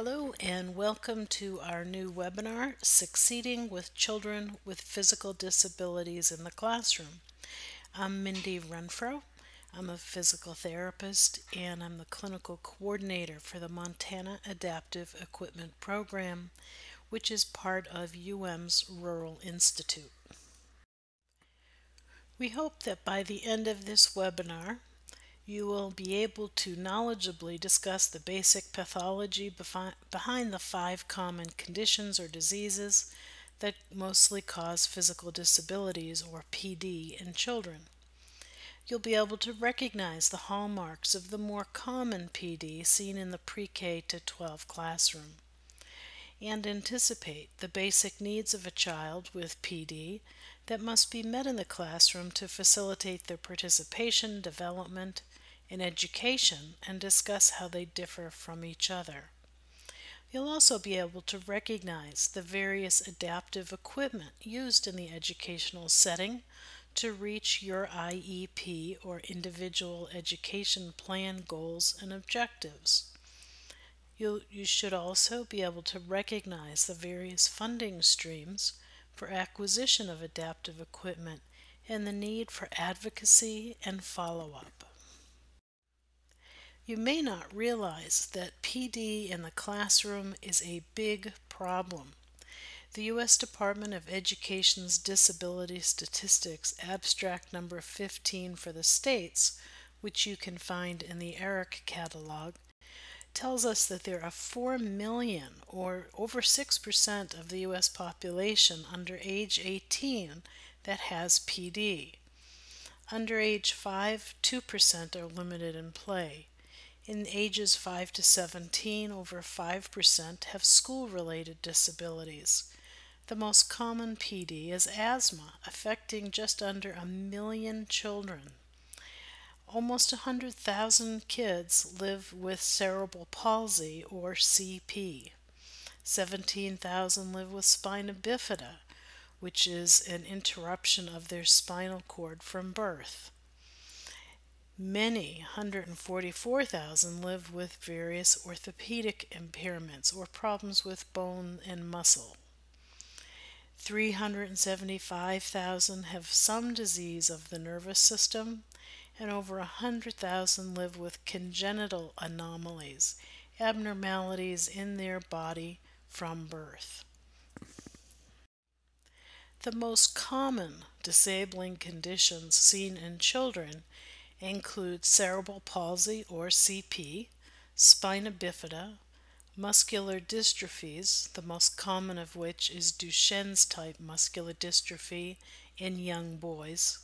Hello and welcome to our new webinar, Succeeding with Children with Physical Disabilities in the Classroom. I'm Mindy Renfro. I'm a physical therapist and I'm the clinical coordinator for the Montana Adaptive Equipment Program, which is part of UM's Rural Institute. We hope that by the end of this webinar, you will be able to knowledgeably discuss the basic pathology behind the 5 common conditions or diseases that mostly cause physical disabilities, or PD, in children. You'll be able to recognize the hallmarks of the more common PD seen in the pre-K to 12 classroom, and anticipate the basic needs of a child with PD that must be met in the classroom to facilitate their participation, development, in education, and discuss how they differ from each other. You'll also be able to recognize the various adaptive equipment used in the educational setting to reach your IEP or Individual Education Plan goals and objectives. You should also be able to recognize the various funding streams for acquisition of adaptive equipment and the need for advocacy and follow-up. You may not realize that PD in the classroom is a big problem. The U.S. Department of Education's Disability Statistics Abstract number 15 for the states, which you can find in the ERIC catalog, tells us that there are 4 million, or over 6% of the U.S. population under age 18 that has PD. Under age 5, 2% are limited in play. In ages 5 to 17, over 5% have school-related disabilities. The most common PD is asthma, affecting just under 1 million children. Almost 100,000 kids live with cerebral palsy, or CP. 17,000 live with spina bifida, which is an interruption of their spinal cord from birth. Many, 144,000, live with various orthopedic impairments or problems with bone and muscle. 375,000 have some disease of the nervous system, and over 100,000 live with congenital anomalies, abnormalities in their body from birth. The most common disabling conditions seen in children include cerebral palsy, or CP, spina bifida, muscular dystrophies, the most common of which is Duchene's type muscular dystrophy in young boys,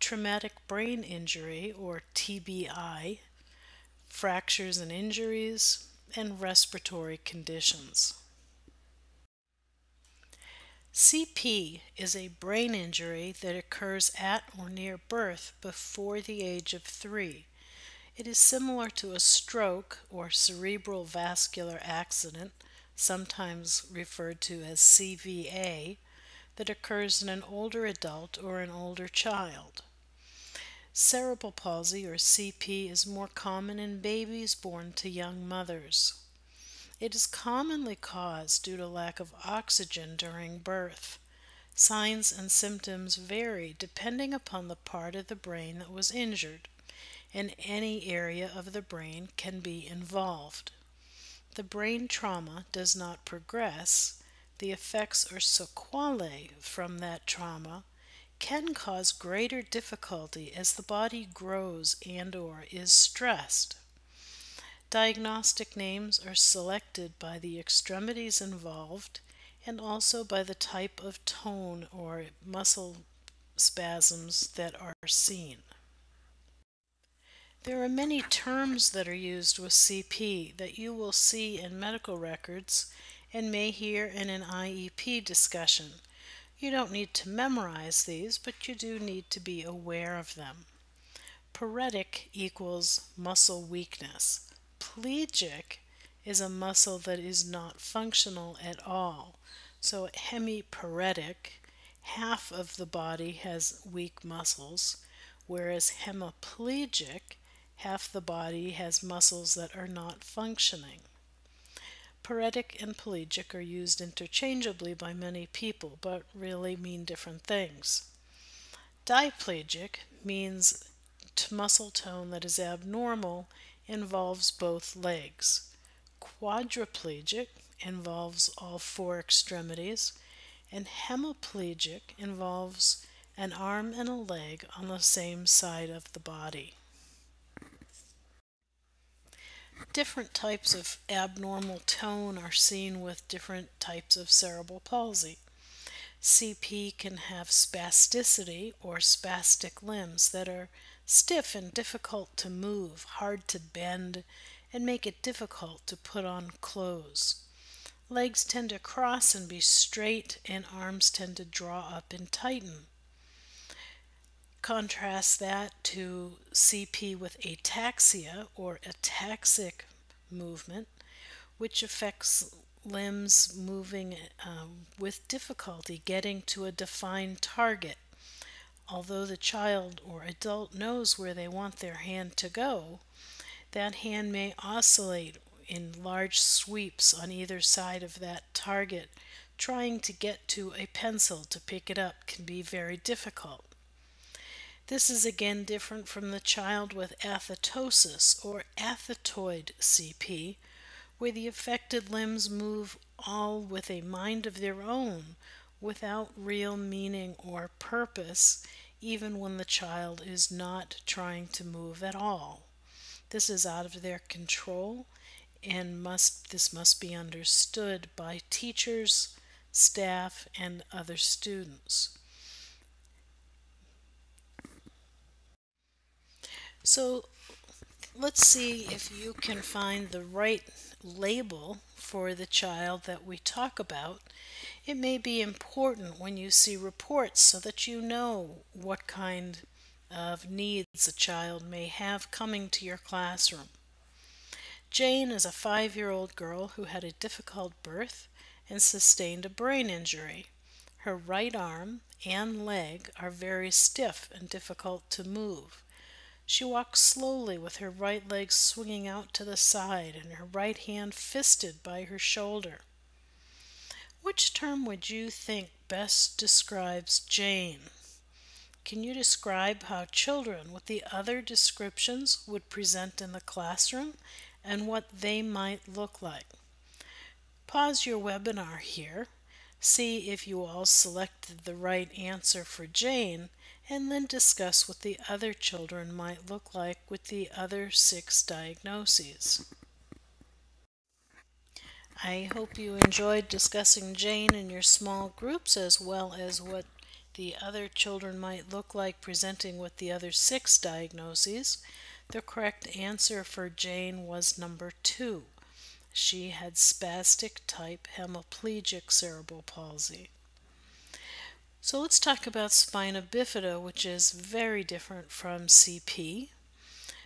traumatic brain injury, or TBI, fractures and injuries, and respiratory conditions. CP is a brain injury that occurs at or near birth before the age of 3. It is similar to a stroke or cerebral vascular accident, sometimes referred to as CVA, that occurs in an older adult or an older child. Cerebral palsy, or CP, is more common in babies born to young mothers. It is commonly caused due to lack of oxygen during birth. Signs and symptoms vary depending upon the part of the brain that was injured, and any area of the brain can be involved. The brain trauma does not progress. The effects or sequelae from that trauma can cause greater difficulty as the body grows and/or is stressed. Diagnostic names are selected by the extremities involved and also by the type of tone or muscle spasms that are seen. There are many terms that are used with CP that you will see in medical records and may hear in an IEP discussion. You don't need to memorize these, but you do need to be aware of them. Paretic equals muscle weakness. Plegic is a muscle that is not functional at all. So hemiparetic, half of the body has weak muscles, whereas hemiplegic, half the body has muscles that are not functioning. Paretic and pelagic are used interchangeably by many people, but really mean different things. Diplegic means muscle tone that is abnormal, involves both legs. Quadriplegic involves all four extremities, and hemiplegic involves an arm and a leg on the same side of the body. Different types of abnormal tone are seen with different types of cerebral palsy. CP can have spasticity or spastic limbs that are stiff and difficult to move, hard to bend, and make it difficult to put on clothes. Legs tend to cross and be straight, and arms tend to draw up and tighten. Contrast that to CP with ataxia or ataxic movement, which affects limbs moving with difficulty getting to a defined target. Although the child or adult knows where they want their hand to go, that hand may oscillate in large sweeps on either side of that target. Trying to get to a pencil to pick it up can be very difficult. This is again different from the child with athetosis or athetoid CP, where the affected limbs move all with a mind of their own, without real meaning or purpose, even when the child is not trying to move at all. This is out of their control, and this must be understood by teachers, staff, and other students. So let's see if you can find the right label for the child that we talk about. It may be important when you see reports so that you know what kind of needs a child may have coming to your classroom. Jane is a 5-year-old girl who had a difficult birth and sustained a brain injury. Her right arm and leg are very stiff and difficult to move. She walks slowly with her right leg swinging out to the side and her right hand fisted by her shoulder. Which term would you think best describes Jane? Can you describe how children with the other descriptions would present in the classroom and what they might look like? Pause your webinar here, see if you all selected the right answer for Jane, and then discuss what the other children might look like with the other 6 diagnoses. I hope you enjoyed discussing Jane in your small groups, as well as what the other children might look like presenting with the other 6 diagnoses. The correct answer for Jane was number 2. She had spastic type hemiplegic cerebral palsy. So let's talk about spina bifida, which is very different from CP.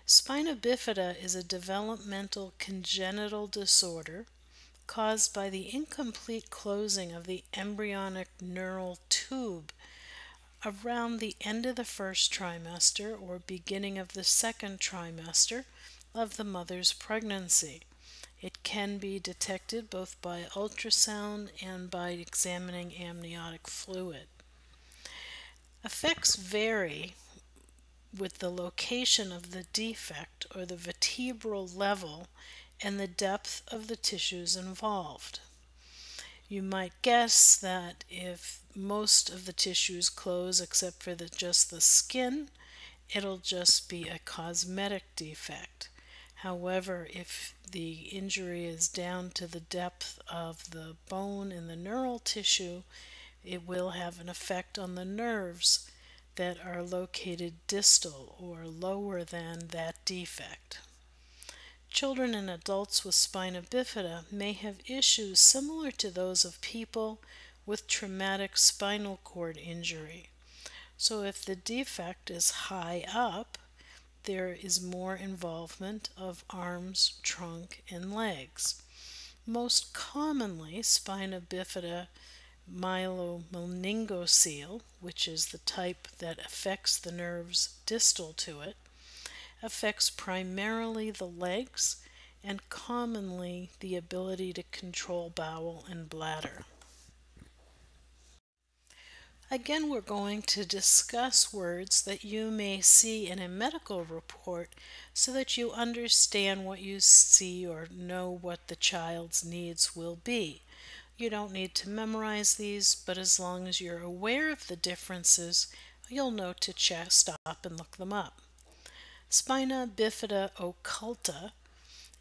Spina bifida is a developmental congenital disorder caused by the incomplete closing of the embryonic neural tube around the end of the first trimester or beginning of the second trimester of the mother's pregnancy. It can be detected both by ultrasound and by examining amniotic fluid. Effects vary with the location of the defect or the vertebral level and the depth of the tissues involved. You might guess that if most of the tissues close except for just the skin, it'll just be a cosmetic defect. However, if the injury is down to the depth of the bone and the neural tissue, it will have an effect on the nerves that are located distal or lower than that defect. Children and adults with spina bifida may have issues similar to those of people with traumatic spinal cord injury. So if the defect is high up, there is more involvement of arms, trunk, and legs. Most commonly, spina bifida myelomeningocele, which is the type that affects the nerves distal to it, affects primarily the legs and commonly the ability to control bowel and bladder. Again, we're going to discuss words that you may see in a medical report so that you understand what you see or know what the child's needs will be. You don't need to memorize these, but as long as you're aware of the differences, you'll know to stop and look them up. Spina bifida occulta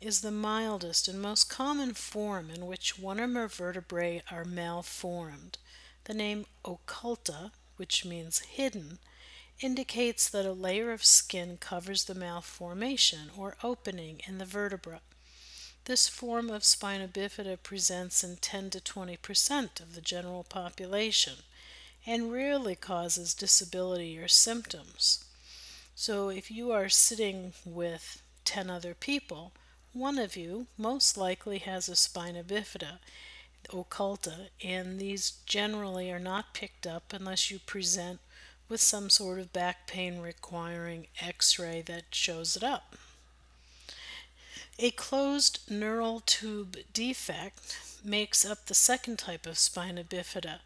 is the mildest and most common form in which one or more vertebrae are malformed. The name occulta, which means hidden, indicates that a layer of skin covers the malformation or opening in the vertebra. This form of spina bifida presents in 10 to 20% of the general population and rarely causes disability or symptoms. So if you are sitting with 10 other people, one of you most likely has a spina bifida occulta, and these generally are not picked up unless you present with some sort of back pain requiring x-ray that shows it up. A closed neural tube defect makes up the second type of spina bifida.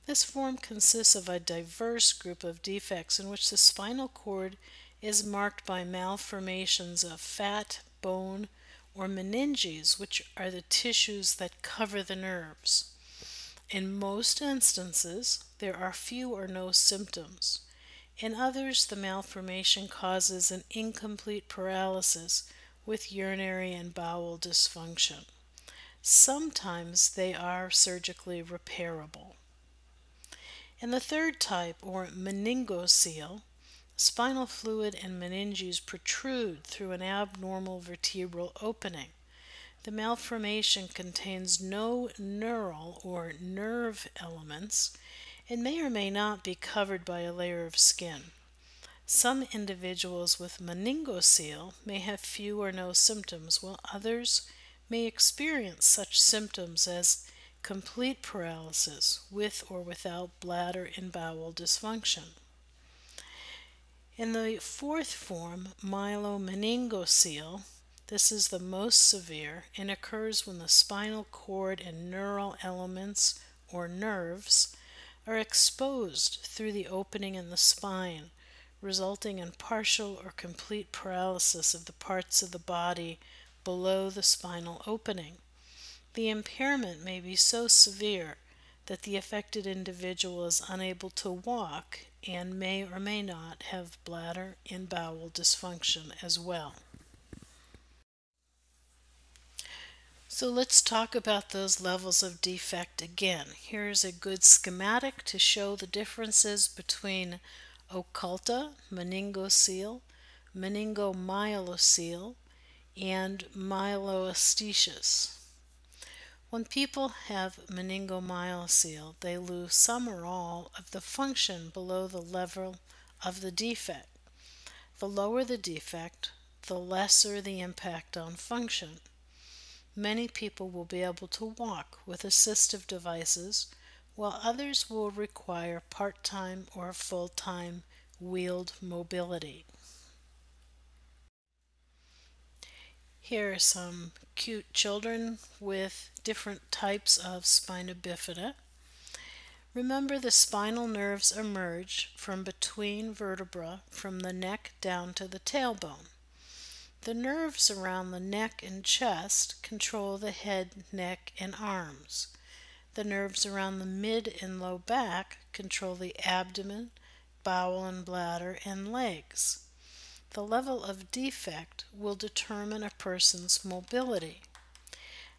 This form consists of a diverse group of defects in which the spinal cord is marked by malformations of fat, bone, or meninges, which are the tissues that cover the nerves. In most instances, there are few or no symptoms. In others, the malformation causes an incomplete paralysis with urinary and bowel dysfunction. Sometimes they are surgically repairable. In the third type, or meningocele, spinal fluid and meninges protrude through an abnormal vertebral opening. The malformation contains no neural or nerve elements and may or may not be covered by a layer of skin. Some individuals with meningocele may have few or no symptoms, while others may experience such symptoms as complete paralysis with or without bladder and bowel dysfunction. In the fourth form, myelomeningocele, this is the most severe and occurs when the spinal cord and neural elements or nerves are exposed through the opening in the spine, resulting in partial or complete paralysis of the parts of the body below the spinal opening. The impairment may be so severe that the affected individual is unable to walk and may or may not have bladder and bowel dysfunction as well. So let's talk about those levels of defect again. Here's a good schematic to show the differences between occulta, meningocele, meningomyelocele, and myeloastesis. When people have meningomyelocele, they lose some or all of the function below the level of the defect. The lower the defect, the lesser the impact on function. Many people will be able to walk with assistive devices, while others will require part-time or full-time wheeled mobility. Here are some cute children with different types of spina bifida. Remember, the spinal nerves emerge from between vertebrae from the neck down to the tailbone. The nerves around the neck and chest control the head, neck, and arms. The nerves around the mid and low back control the abdomen, bowel and bladder, and legs. The level of defect will determine a person's mobility.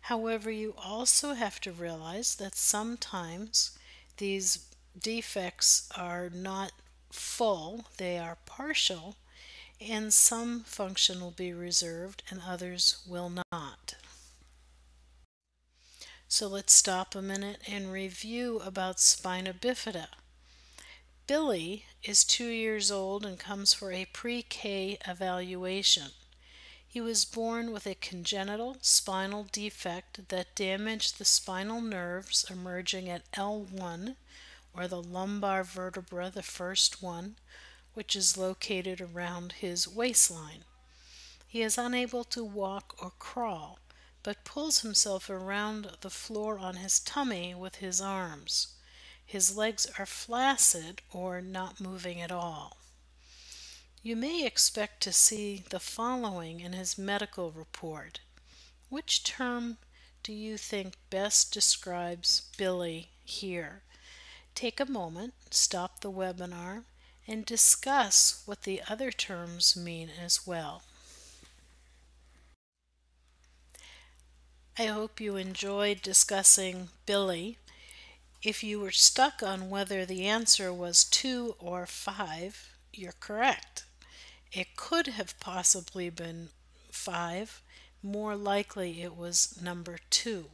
However, you also have to realize that sometimes these defects are not full, they are partial, and some function will be reserved and others will not. So let's stop a minute and review about spina bifida. Billy is 2 years old and comes for a pre-K evaluation. He was born with a congenital spinal defect that damaged the spinal nerves emerging at L1, or the lumbar vertebra, the first one, which is located around his waistline. He is unable to walk or crawl, but pulls himself around the floor on his tummy with his arms. His legs are flaccid or not moving at all. You may expect to see the following in his medical report. Which term do you think best describes Billy here? Take a moment, stop the webinar, and discuss what the other terms mean as well. I hope you enjoyed discussing Billy. If you were stuck on whether the answer was 2 or 5, you're correct. It could have possibly been 5. More likely it was number 2.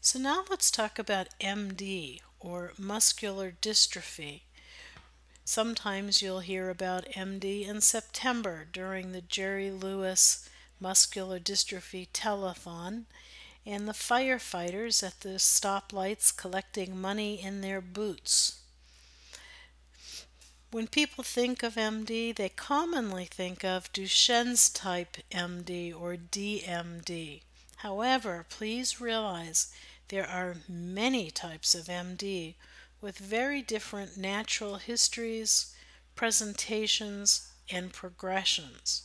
So now let's talk about MD, or muscular dystrophy. Sometimes you'll hear about MD in September during the Jerry Lewis Muscular Dystrophy Telethon, and the firefighters at the stoplights collecting money in their boots. When people think of MD, they commonly think of Duchenne's type MD or DMD. However, please realize there are many types of MD with very different natural histories, presentations, and progressions.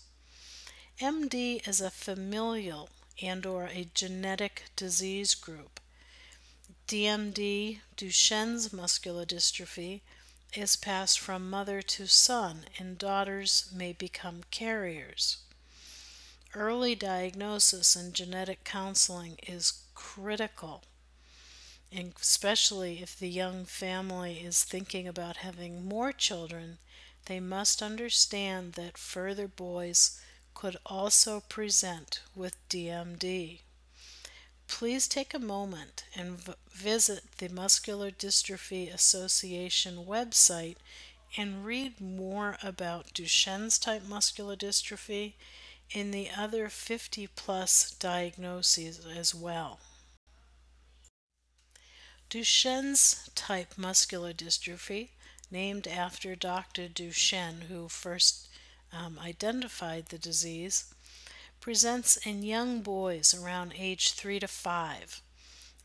MD is a familial and/or a genetic disease group. DMD, Duchenne's muscular dystrophy, is passed from mother to son, and daughters may become carriers. Early diagnosis and genetic counseling is critical, and especially if the young family is thinking about having more children, they must understand that further boys could also present with DMD. Please take a moment and visit the Muscular Dystrophy Association website and read more about Duchenne's type muscular dystrophy and the other 50 plus diagnoses as well. Duchenne's type muscular dystrophy, named after Dr. Duchene, who first identified the disease, presents in young boys around age 3 to 5.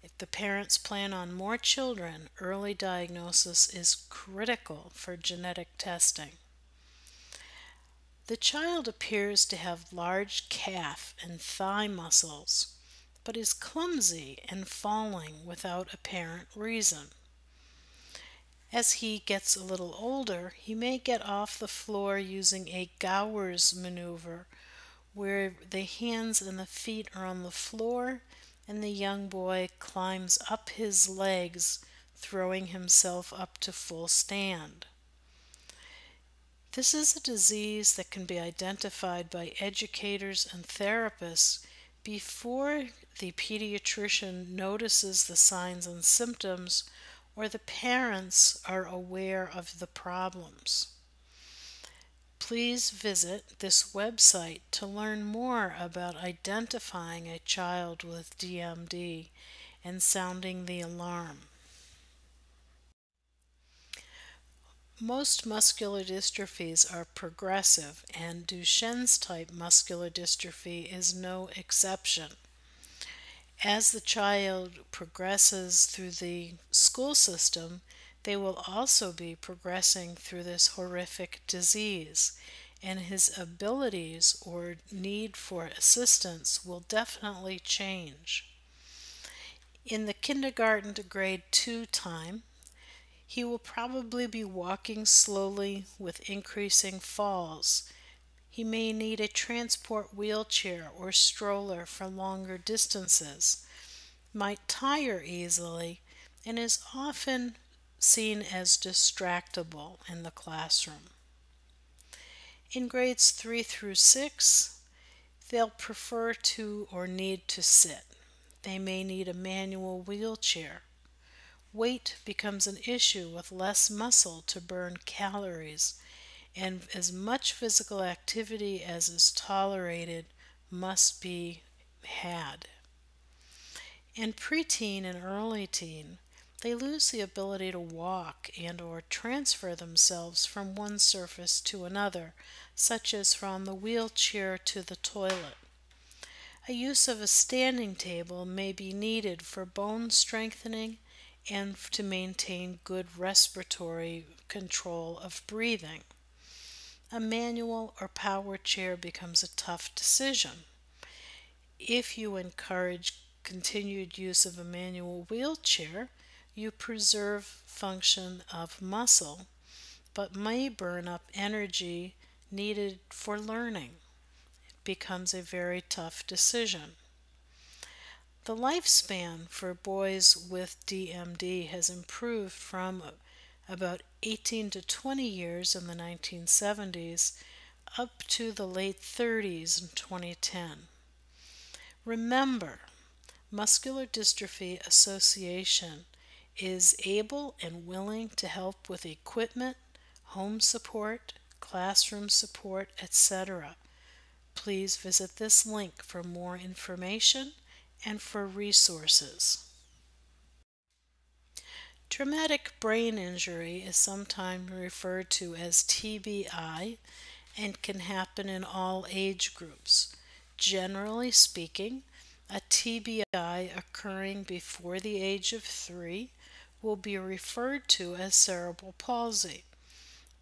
If the parents plan on more children, early diagnosis is critical for genetic testing. The child appears to have large calf and thigh muscles, but is clumsy and falling without apparent reason. As he gets a little older, he may get off the floor using a Gowers maneuver, where the hands and the feet are on the floor and the young boy climbs up his legs, throwing himself up to full stand. This is a disease that can be identified by educators and therapists before the pediatrician notices the signs and symptoms or the parents are aware of the problems. Please visit this website to learn more about identifying a child with DMD and sounding the alarm. Most muscular dystrophies are progressive, and Duchenne's type muscular dystrophy is no exception. As the child progresses through the school system, they will also be progressing through this horrific disease, and his abilities or need for assistance will definitely change. In the kindergarten to grade 2 time, he will probably be walking slowly with increasing falls. He may need a transport wheelchair or stroller for longer distances, might tire easily, and is often seen as distractible in the classroom. In grades 3 through 6, they'll prefer to or need to sit. They may need a manual wheelchair. Weight becomes an issue with less muscle to burn calories, and as much physical activity as is tolerated must be had. In preteen and early teen, they lose the ability to walk and or transfer themselves from one surface to another, such as from the wheelchair to the toilet. A use of a standing table may be needed for bone strengthening and to maintain good respiratory control of breathing. A manual or power chair becomes a tough decision. If you encourage continued use of a manual wheelchair, you preserve function of muscle, but may burn up energy needed for learning. It becomes a very tough decision. The lifespan for boys with DMD has improved from about 18 to 20 years in the 1970s up to the late 30s in 2010. Remember, Muscular Dystrophy Association is able and willing to help with equipment, home support, classroom support, etc. Please visit this link for more information and for resources. Traumatic brain injury is sometimes referred to as TBI and can happen in all age groups. Generally speaking, a TBI occurring before the age of 3 will be referred to as cerebral palsy.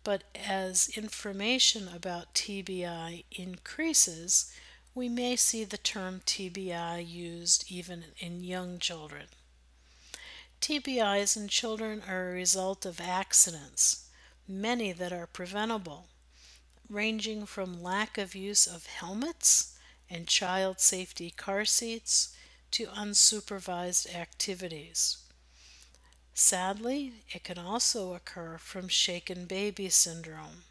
But as information about TBI increases, we may see the term TBI used even in young children. TBIs in children are a result of accidents, many that are preventable, ranging from lack of use of helmets and child safety car seats to unsupervised activities. Sadly, it can also occur from shaken baby syndrome.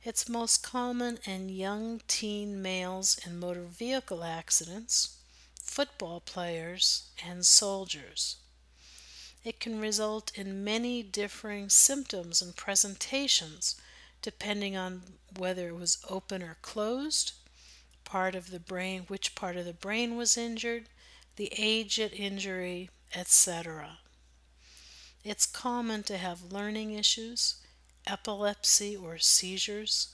It's most common in young teen males in motor vehicle accidents, football players, and soldiers. It can result in many differing symptoms and presentations depending on whether it was open or closed, which part of the brain was injured, the age of injury, etc. It's common to have learning issues, epilepsy or seizures,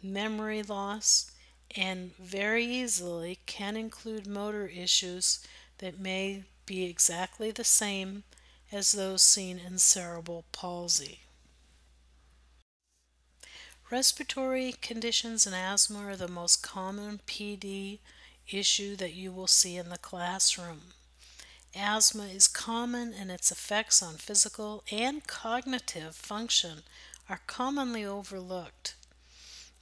memory loss, and very easily can include motor issues that may be exactly the same as those seen in cerebral palsy. Respiratory conditions and asthma are the most common PD issue that you will see in the classroom. Asthma is common and its effects on physical and cognitive function are commonly overlooked.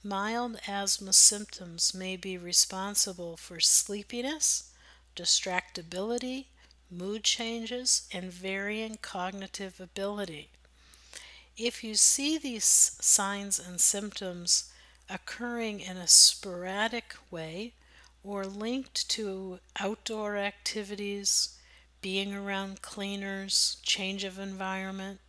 Mild asthma symptoms may be responsible for sleepiness, distractibility, mood changes, and varying cognitive ability. If you see these signs and symptoms occurring in a sporadic way or linked to outdoor activities, being around cleaners, change of environment,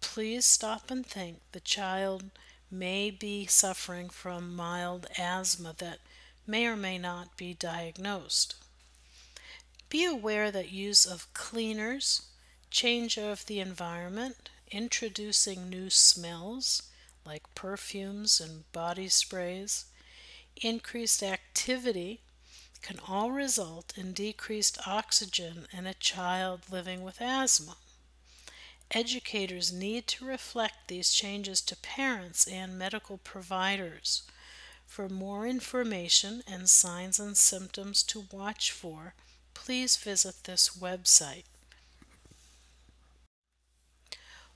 please stop and think the child may be suffering from mild asthma that may or may not be diagnosed. Be aware that use of cleaners, change of the environment, introducing new smells like perfumes and body sprays, increased activity can all result in decreased oxygen in a child living with asthma. Educators need to reflect these changes to parents and medical providers. For more information and signs and symptoms to watch for, please visit this website.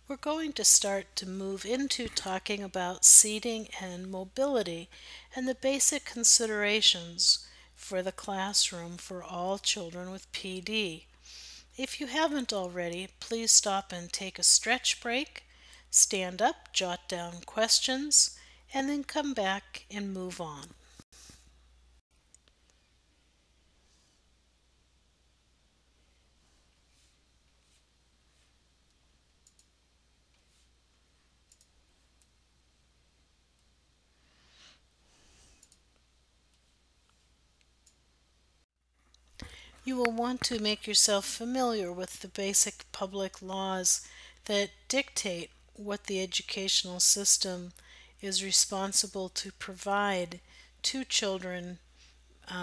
We're going to start to move into talking about seating and mobility and the basic considerations for the classroom for all children with PD. If you haven't already, please stop and take a stretch break, stand up, jot down questions, and then come back and move on. You will want to make yourself familiar with the basic public laws that dictate what the educational system is responsible to provide to children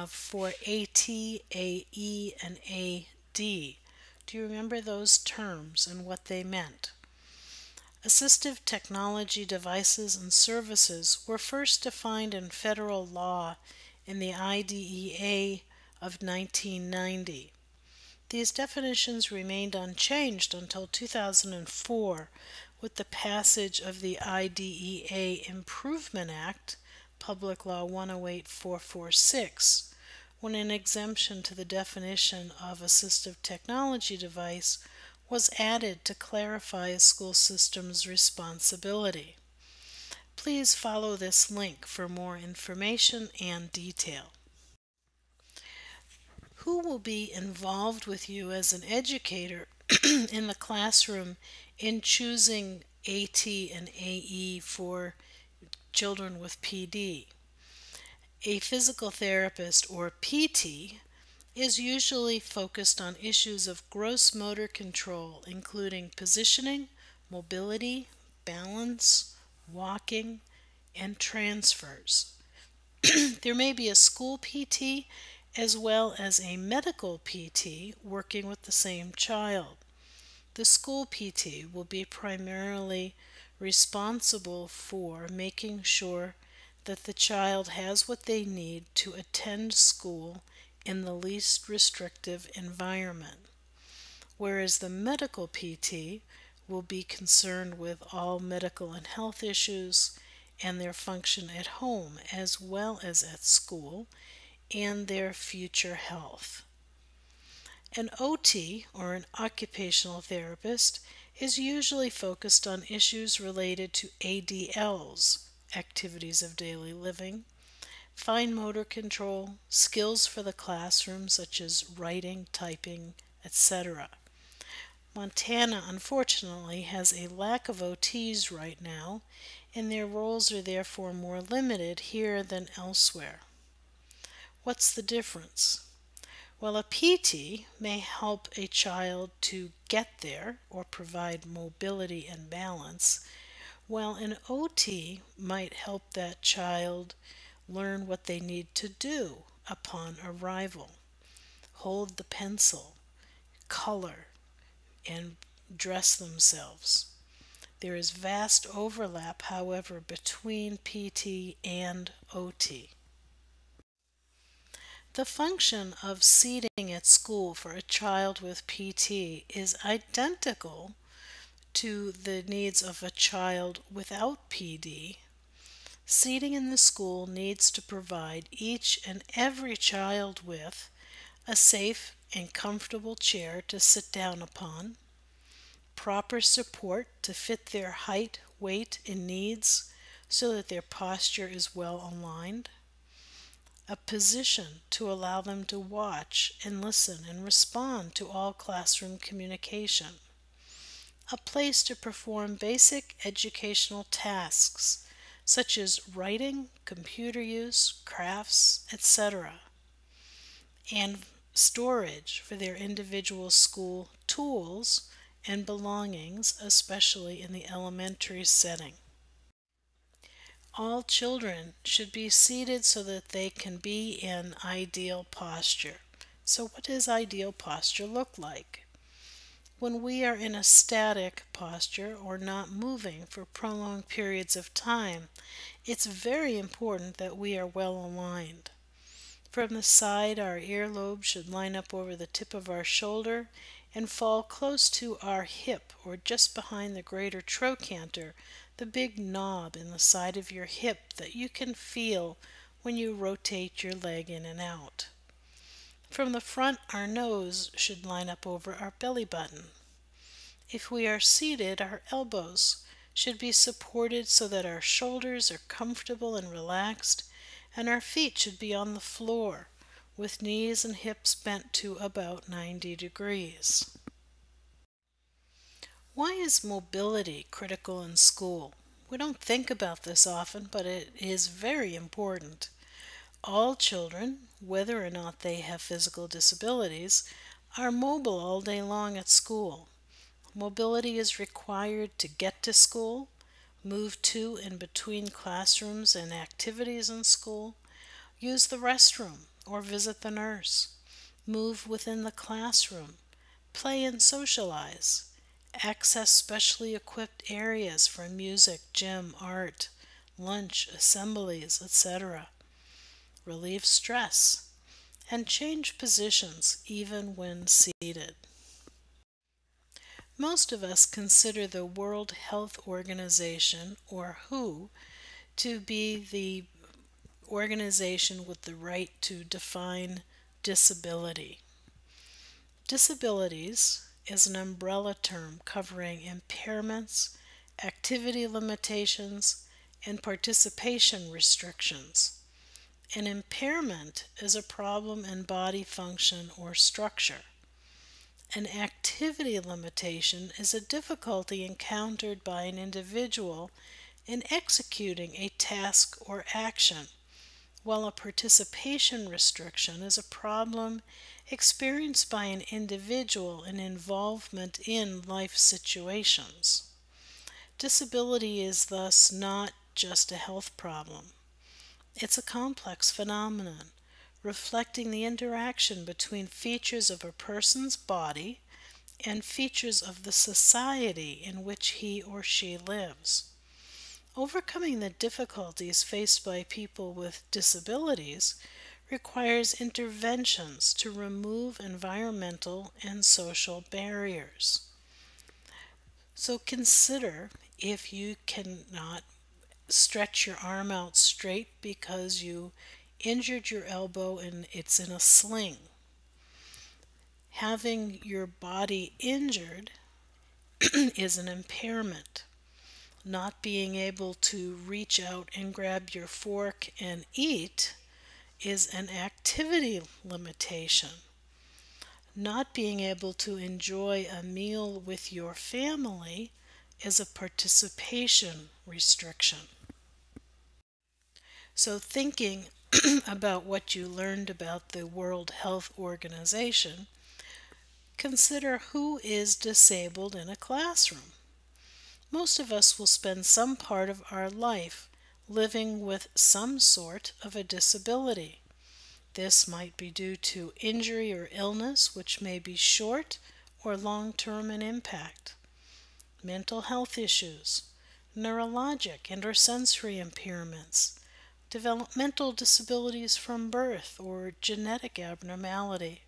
for AT, AE, and AD. Do you remember those terms and what they meant? Assistive technology devices and services were first defined in federal law in the IDEA of 1990. These definitions remained unchanged until 2004 with the passage of the IDEA Improvement Act, Public Law 108446, when an exemption to the definition of assistive technology device was added to clarify a school system's responsibility. Please follow this link for more information and detail. Who will be involved with you as an educator in the classroom in choosing AT and AE for children with PD? A physical therapist or PT is usually focused on issues of gross motor control, including positioning, mobility, balance, walking, and transfers. There may be a school PT as well as a medical PT working with the same child. The school PT will be primarily responsible for making sure that the child has what they need to attend school in the least restrictive environment, whereas the medical PT will be concerned with all medical and health issues and their function at home as well as at school and their future health. An OT, or an occupational therapist, is usually focused on issues related to ADLs, activities of daily living, fine motor control, skills for the classroom such as writing, typing, etc. Montana, unfortunately, has a lack of OTs right now, and their roles are therefore more limited here than elsewhere. What's the difference? Well, a PT may help a child to get there or provide mobility and balance, while an OT might help that child learn what they need to do upon arrival. Hold the pencil, color, and dress themselves. There is vast overlap, however, between PT and OT. The function of seating at school for a child with PT is identical to the needs of a child without PD. Seating in the school needs to provide each and every child with a safe and comfortable chair to sit down upon, proper support to fit their height, weight, and needs so that their posture is well aligned, a position to allow them to watch and listen and respond to all classroom communication, a place to perform basic educational tasks such as writing, computer use, crafts, etc., and storage for their individual school tools and belongings, especially in the elementary setting. All children should be seated so that they can be in ideal posture. So what does ideal posture look like? When we are in a static posture or not moving for prolonged periods of time, it's very important that we are well aligned. From the side, our earlobe should line up over the tip of our shoulder and fall close to our hip or just behind the greater trochanter, the big knob in the side of your hip that you can feel when you rotate your leg in and out. From the front, our nose should line up over our belly button. If we are seated, our elbows should be supported so that our shoulders are comfortable and relaxed, and our feet should be on the floor with knees and hips bent to about 90 degrees. Why is mobility critical in school? We don't think about this often, but it is very important. All children, whether or not they have physical disabilities, are mobile all day long at school. Mobility is required to get to school, move to and between classrooms and activities in school, use the restroom or visit the nurse, move within the classroom, play and socialize, access specially equipped areas for music, gym, art, lunch, assemblies, etc., relieve stress, and change positions even when seated. Most of us consider the World Health Organization, or WHO, to be the organization with the right to define disability. Disabilities is an umbrella term covering impairments, activity limitations, and participation restrictions. An impairment is a problem in body function or structure. An activity limitation is a difficulty encountered by an individual in executing a task or action, while a participation restriction is a problem experienced by an individual in involvement in life situations. Disability is thus not just a health problem. It's a complex phenomenon reflecting the interaction between features of a person's body and features of the society in which he or she lives. Overcoming the difficulties faced by people with disabilities requires interventions to remove environmental and social barriers. So consider if you cannot stretch your arm out straight because you injured your elbow and it's in a sling. Having your body injured is an impairment. Not being able to reach out and grab your fork and eat is an activity limitation. Not being able to enjoy a meal with your family is a participation restriction. So thinking about what you learned about the World Health Organization, consider who is disabled in a classroom. Most of us will spend some part of our life living with some sort of a disability. This might be due to injury or illness, which may be short or long-term in impact. Mental health issues, neurologic and or sensory impairments, developmental disabilities from birth or genetic abnormality,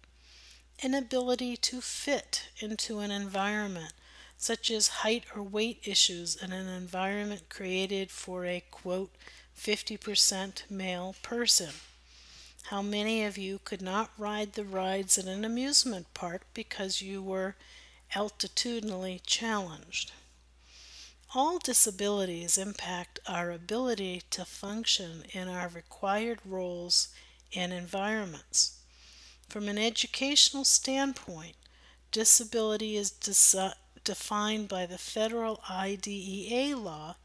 inability to fit into an environment, such as height or weight issues in an environment created for a, quote, 50% male person. How many of you could not ride the rides at an amusement park because you were altitudinally challenged? All disabilities impact our ability to function in our required roles and environments. From an educational standpoint, disability is defined by the federal IDEA law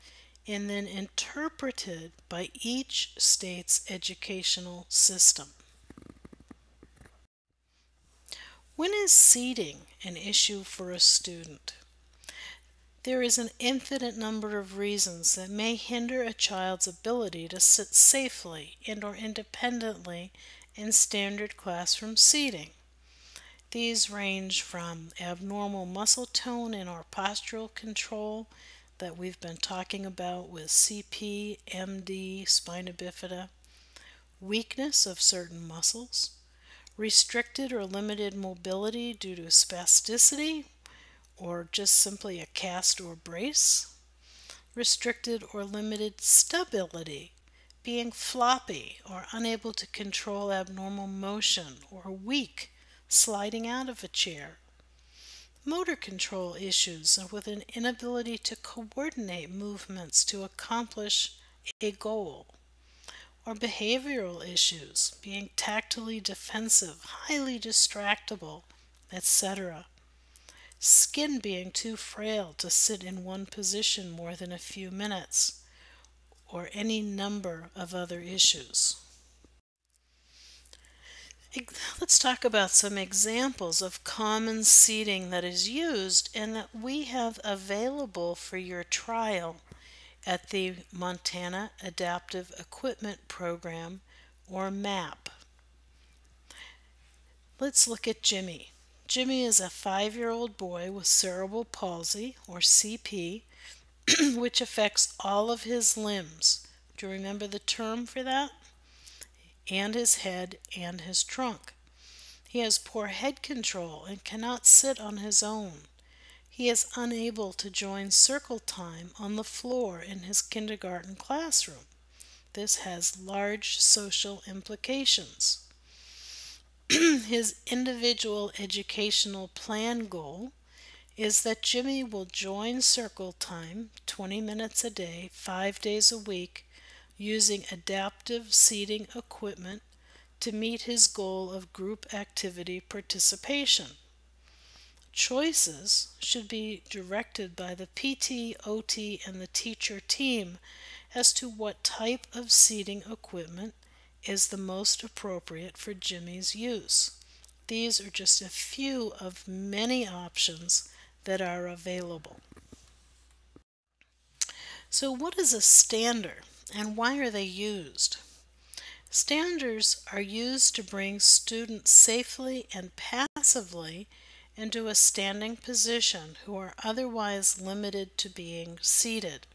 and then interpreted by each state's educational system. When is seating an issue for a student? There is an infinite number of reasons that may hinder a child's ability to sit safely and or independently in standard classroom seating. These range from abnormal muscle tone and or postural control that we've been talking about with CP, MD, Spina Bifida, weakness of certain muscles, restricted or limited mobility due to spasticity or just simply a cast or brace, restricted or limited stability, being floppy or unable to control abnormal motion or weak, sliding out of a chair, motor control issues with an inability to coordinate movements to accomplish a goal, or behavioral issues, being tactily defensive, highly distractible, etc. Skin being too frail to sit in one position more than a few minutes, or any number of other issues. Let's talk about some examples of common seating that is used and that we have available for your trial at the Montana Adaptive Equipment Program, or MAP. Let's look at Jimmy. Jimmy is a 5-year-old boy with cerebral palsy, or CP, which affects all of his limbs. Do you remember the term for that? And his head and his trunk. He has poor head control and cannot sit on his own. He is unable to join circle time on the floor in his kindergarten classroom. This has large social implications. His individual educational plan goal is that Jimmy will join circle time 20 minutes a day, 5 days a week, using adaptive seating equipment to meet his goal of group activity participation. Choices should be directed by the PT, OT, and the teacher team as to what type of seating equipment is the most appropriate for Jimmy's use. These are just a few of many options that are available. So what is a stander and why are they used? Standers are used to bring students safely and passively into a standing position who are otherwise limited to being seated.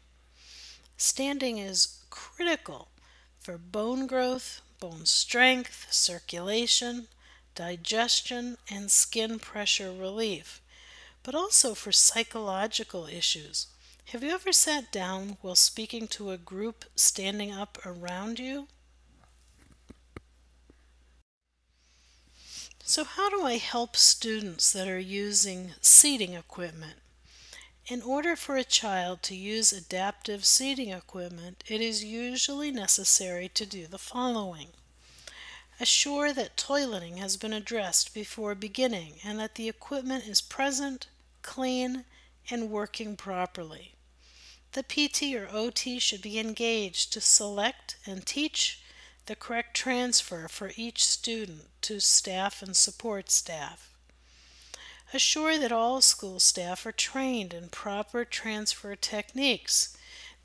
Standing is critical for bone growth, bone strength, circulation, digestion, and skin pressure relief, but also for psychological issues. Have you ever sat down while speaking to a group standing up around you? So how do I help students that are using seating equipment? In order for a child to use adaptive seating equipment, it is usually necessary to do the following. Assure that toileting has been addressed before beginning and that the equipment is present, clean, and working properly. The PT or OT should be engaged to select and teach the correct transfer for each student to staff and support staff. Assure that all school staff are trained in proper transfer techniques.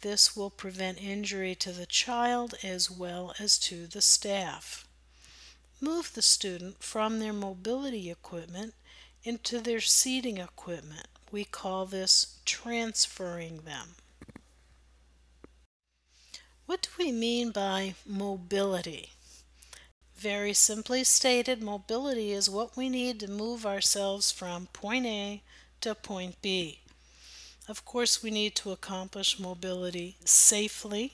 This will prevent injury to the child as well as to the staff. Move the student from their mobility equipment into their seating equipment. We call this transferring them. What do we mean by mobility? Very simply stated, mobility is what we need to move ourselves from point A to point B. Of course, we need to accomplish mobility safely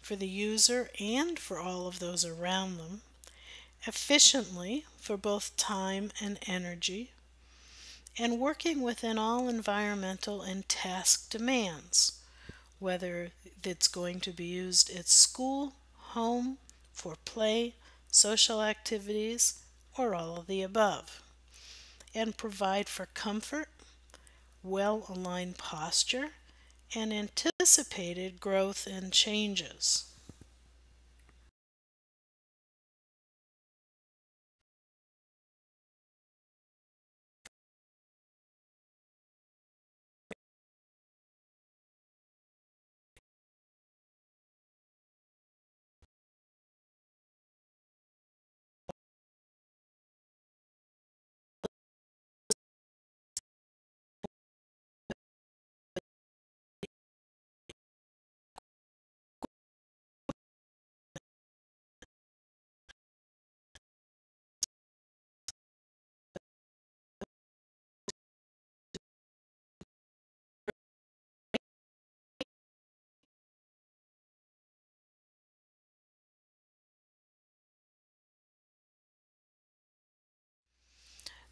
for the user and for all of those around them, efficiently for both time and energy, and working within all environmental and task demands, whether it's going to be used at school, home, for play, social activities, or all of the above, and provide for comfort, well-aligned posture, and anticipated growth and changes.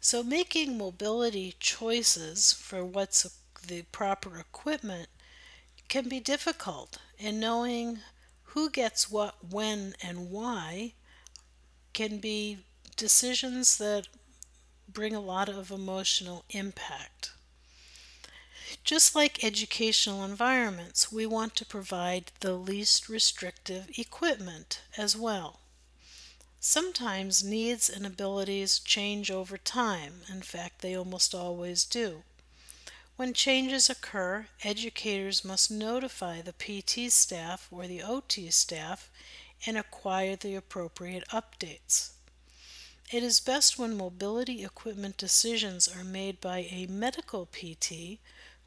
So making mobility choices for what's the proper equipment can be difficult, and knowing who gets what, when, and why can be decisions that bring a lot of emotional impact. Just like educational environments, we want to provide the least restrictive equipment as well. Sometimes needs and abilities change over time. In fact, they almost always do. When changes occur, educators must notify the PT staff or the OT staff and acquire the appropriate updates. It is best when mobility equipment decisions are made by a medical PT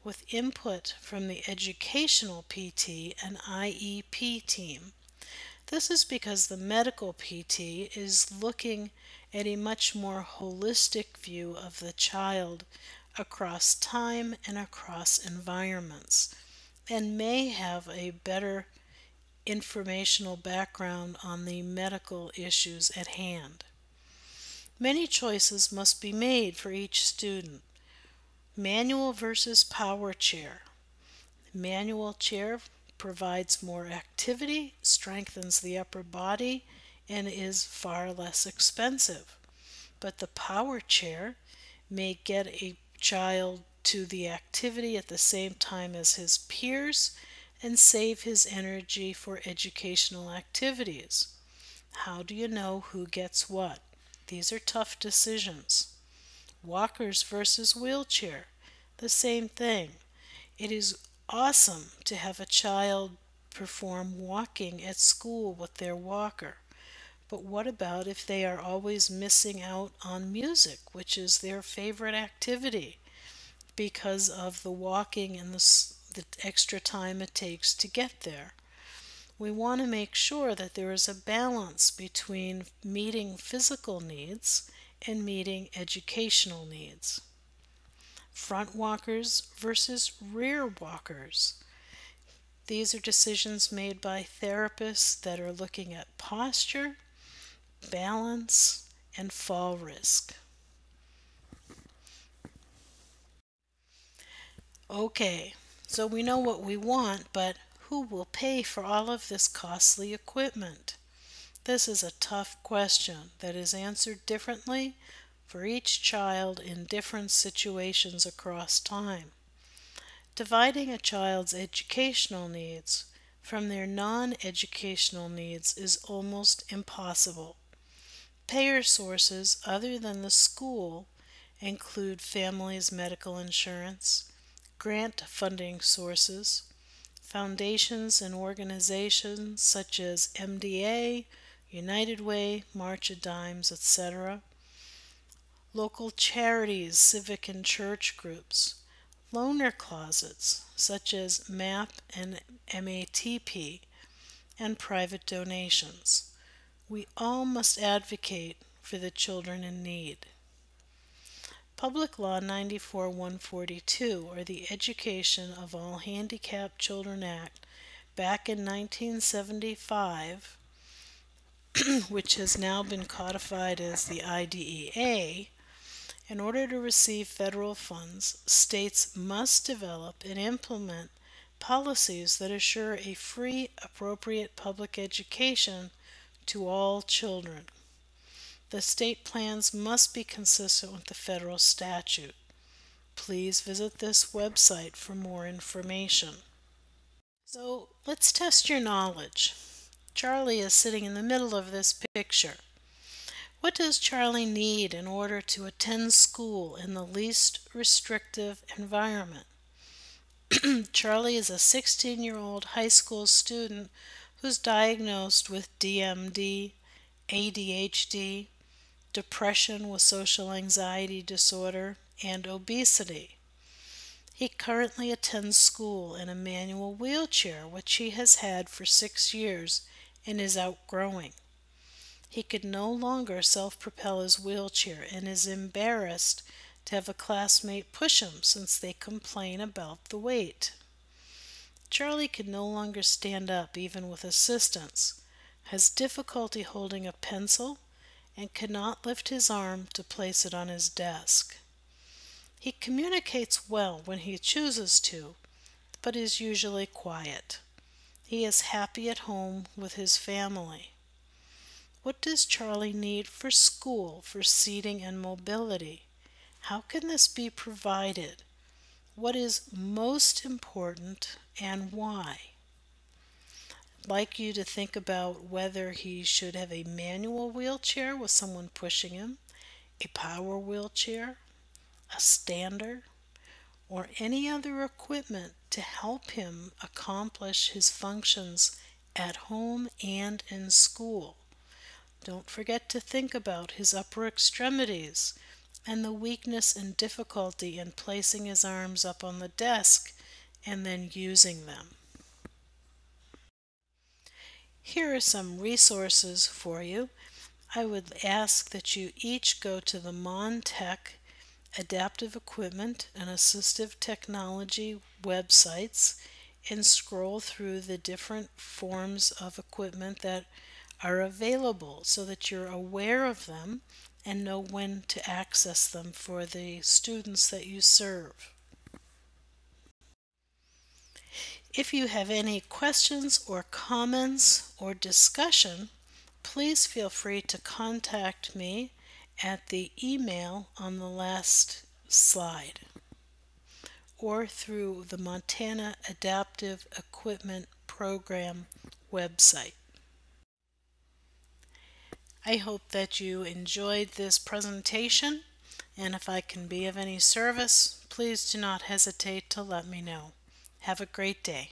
with input from the educational PT and IEP team. This is because the medical PT is looking at a much more holistic view of the child across time and across environments, and may have a better informational background on the medical issues at hand. Many choices must be made for each student. Manual versus power chair. Manual chair provides more activity, strengthens the upper body, and is far less expensive. But the power chair may get a child to the activity at the same time as his peers and save his energy for educational activities. How do you know who gets what? These are tough decisions. Walkers versus wheelchair. The same thing. It is awesome to have a child perform walking at school with their walker. But what about if they are always missing out on music, which is their favorite activity, because of the walking and the extra time it takes to get there? We want to make sure that there is a balance between meeting physical needs and meeting educational needs. Front walkers versus rear walkers. These are decisions made by therapists that are looking at posture, balance, and fall risk. Okay, so we know what we want, but who will pay for all of this costly equipment? This is a tough question that is answered differently for each child in different situations across time. Dividing a child's educational needs from their non-educational needs is almost impossible. Payer sources other than the school include families' medical insurance, grant funding sources, foundations and organizations such as MDA, United Way, March of Dimes, etc., local charities, civic and church groups, loaner closets such as MAP and MATP, and private donations. We all must advocate for the children in need. Public Law 94-142, or the Education of All Handicapped Children Act, back in 1975, which has now been codified as the IDEA, in order to receive federal funds, states must develop and implement policies that assure a free, appropriate public education to all children. The state plans must be consistent with the federal statute. Please visit this website for more information. So let's test your knowledge. Charlie is sitting in the middle of this picture. What does Charlie need in order to attend school in the least restrictive environment? Charlie is a 16-year-old high school student who's diagnosed with DMD, ADHD, depression with social anxiety disorder, and obesity. He currently attends school in a manual wheelchair, which he has had for 6 years and is outgrowing. He could no longer self-propel his wheelchair and is embarrassed to have a classmate push him since they complain about the weight. Charlie can no longer stand up even with assistance, has difficulty holding a pencil, and cannot lift his arm to place it on his desk. He communicates well when he chooses to, but is usually quiet. He is happy at home with his family. What does Charlie need for school for seating and mobility? How can this be provided? What is most important and why? I'd like you to think about whether he should have a manual wheelchair with someone pushing him, a power wheelchair, a stander, or any other equipment to help him accomplish his functions at home and in school. Don't forget to think about his upper extremities and the weakness and difficulty in placing his arms up on the desk and then using them. Here are some resources for you. I would ask that you each go to the MonTECH Adaptive Equipment and Assistive Technology websites and scroll through the different forms of equipment that are available so that you're aware of them and know when to access them for the students that you serve. If you have any questions or comments or discussion, please feel free to contact me at the email on the last slide or through the Montana Adaptive Equipment Program website. I hope that you enjoyed this presentation, and if I can be of any service, please do not hesitate to let me know. Have a great day.